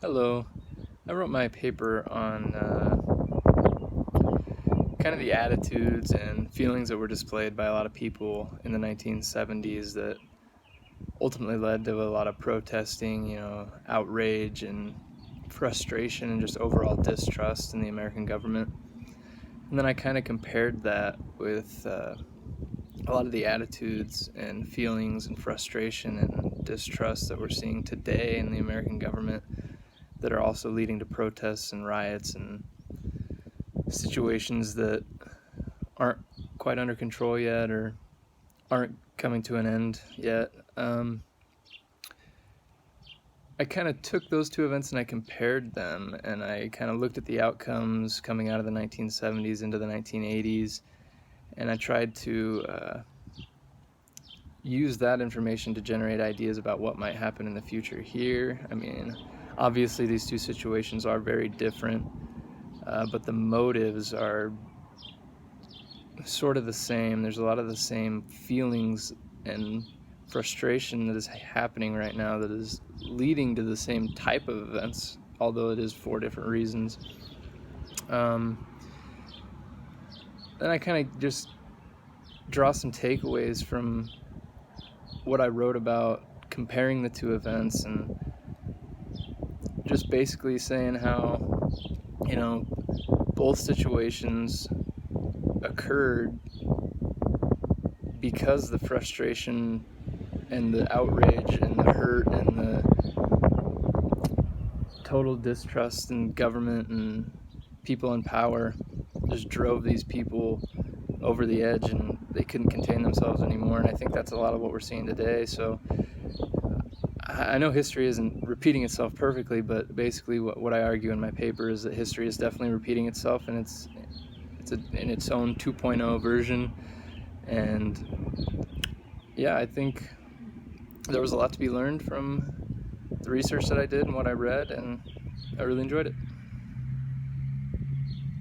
Hello. I wrote my paper on kind of the attitudes and feelings that were displayed by a lot of people in the 1970s that ultimately led to a lot of protesting, outrage and frustration and just overall distrust in the American government. And then I kind of compared that with a lot of the attitudes and feelings and frustration and distrust that we're seeing today in the American government that are also leading to protests and riots and situations that aren't quite under control yet or aren't coming to an end yet. I kind of took those two events and I compared them, and I kind of looked at the outcomes coming out of the 1970s into the 1980s, and I tried to use that information to generate ideas about what might happen in the future here. I mean, obviously these two situations are very different, but the motives are sort of the same. There's a lot of the same feelings and frustration that is happening right now that is leading to the same type of events, although it is for different reasons. Then I kind of just draw some takeaways from what I wrote about comparing the two events and just basically saying how, both situations occurred because the frustration and the outrage and the hurt and the total distrust in government and people in power just drove these people over the edge and they couldn't contain themselves anymore. And I think that's a lot of what we're seeing today. So I know history isn't repeating itself perfectly, but basically what I argue in my paper is that history is definitely repeating itself, and it's in its own 2.0 version. And yeah, I think there was a lot to be learned from the research that I did and what I read, and I really enjoyed it.